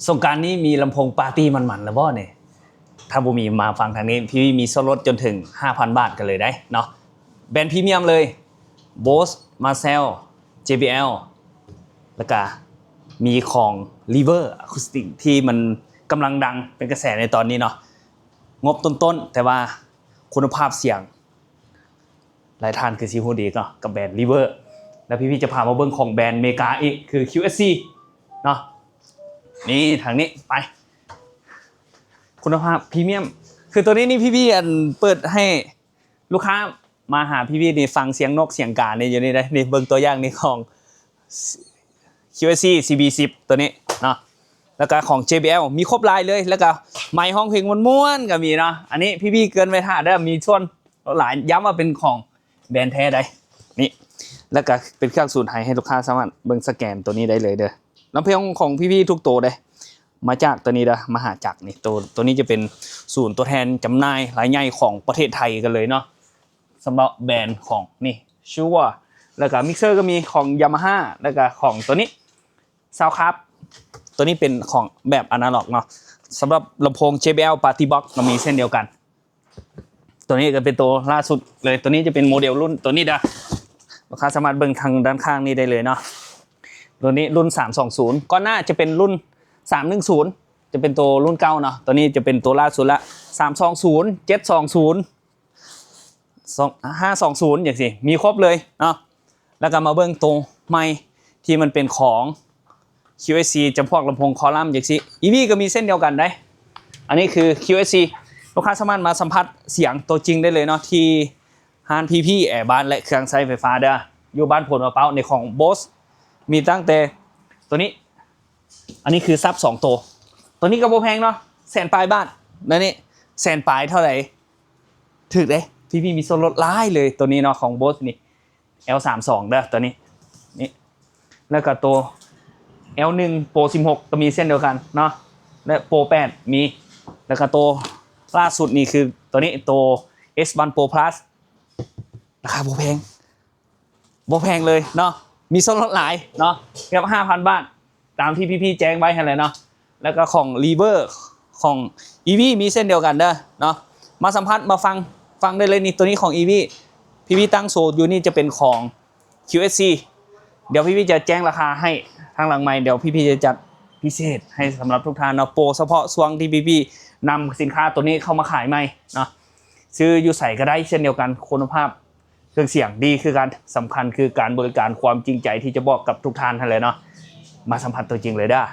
สงกรานต์นี้มีลำโพงปาร์ตี้มันๆแล้วบ่เนี่ยถ้าบ่มีมาฟังทางนี้พี่มีส่วนลดจนถึง 5,000 บาทกันเลยได้เนาะแบรนด์พรีเมียมเลย Bose Marshall JBL แล้วก็มีของ River Acoustic ที่มันกำลังดังเป็นกระแสในตอนนี้เนาะงบต้นๆแต่ว่าคุณภาพเสียงหลายท่านคือซีฮู้ดีเนาะกับแบรนด์ River แล้วพี่ๆจะพามาเบิ่งของแบรนด์เมกาอีกคือ QSC เนาะนี่ทางนี้ไปคุณภาพพรีเมียมคือตัวนี้นี่พี่ๆอันเปิดให้ลูกค้ามาหาพี่ๆนี่ฟังเสียงนกเสียงกานี่อยู่นี่ได้นี่เบิ่งตัวอย่างนี่ของ QSC CB10 ตัวนี้เนาะแล้วก็ของ JBL มีครบลายเลยแล้วก็ไมค์ห้องเพลงม้วนๆก็มีเนาะอันนี้พี่ๆเกินไปท่าได้มีส่วนหลายย้ำว่าเป็นของแบรนด์แท้ได้นี่แล้วก็เป็นเครื่องสูตรให้ลูกค้าสามารถเบิ่งสแกนตัวนี้ได้เลยเด้อลำเพลงของพี่ๆทุกตัวเลยมาจากตัวนี้เด้อมหาจักรนี่ตัวนี้จะเป็นศูนย์ตัวแทนจำหน่ายรายใหญ่ของประเทศไทยกันเลยเนาะสำหรับแบรนด์ของนี่ชื่อว่าแล้วก็มิกเซอร์ก็มีของ Yamaha แล้วก็ของตัวนี้ Soundcraft ตัวนี้เป็นของแบบอนาล็อกเนาะสำหรับลำโพง JBL Party Box ก็มีเส้นเดียวกันตัวนี้ก็เป็นตัวล่าสุดเลยตัวนี้จะเป็นโมเดลรุ่นตัวนี้นะลูกค้าสามารถเบิ่งทางด้านข้างนี้ได้เลยเนาะตัวนี้รุ่น320ก่อนหน้าจะเป็นรุ่น310จะเป็นตัวรุ่นเก่าเนาะตัวนี้จะเป็นตัวล่าสุดละ320 720 520อย่างสิมีครบเลยเนาะแล้วก็มาเบิ่งตัวไมค์ที่มันเป็นของ QSC จำพวกลำโพงคอลัมน์อย่างสิ EV ก็มีเส้นเดียวกันได้อันนี้คือ QSC ลูกค้าสามารถมาสัมผัสเสียงตัวจริงได้เลยเนาะที่ฮานพีแอร์บ้านและเครื่องใช้ไฟฟ้าเด้ออยู่บ้านผลมะพร้าวในของ Bose มีตั้งแต่ตัวนี้อันนี้คือซับ2ตัวนี้ก็บ่แพงเนาะแสนปลายบาทนั่นนี่แสนปลายเท่าไหร่ถึกเด้พี่มีส่วนลดหลายเลยตัวนี้เนาะของ Bose นี่ L32 เด้อตัวนี้นี่แล้วก็ตัว L1 Pro 16ก็มีเส้นเดียวกันเนาะและ Pro 8มีแล้วก็ตัวล่าสุดนี่คือตัวนี้ตัว S1 Pro Plus ราคาบ่แพงเลยเนาะมีส่วนลดหลายเนาะเกือบ 5,000 บาทตามที่พี่ๆแจ้งไว้ให้เลยเนาะแล้วก็ของ River ของ EV มีเส้นเดียวกันเด้อเนาะมาสัมผัสมาฟังได้เลยนี่ตัวนี้ของ EV พี่ๆตั้งโซนอยู่นี่จะเป็นของ QSC เดี๋ยวพี่ๆจะแจ้งราคาให้ทางหลังไมค์เดี๋ยวพี่ๆจะจัดพิเศษให้สำหรับทุกท่านเนาะโปรเฉพาะช่วงที่พี่ๆนำสินค้าตัวนี้เข้ามาขายใหม่เนาะซื้ออยู่ใส่ก็ได้เช่นเดียวกันคุณภาพเครื่องเสียงดีคือการสำคัญคือการบริการความจริงใจที่จะบอกกับทุกท่านเลยเนาะมาสัมผัสตัวจริงเลยเด้อ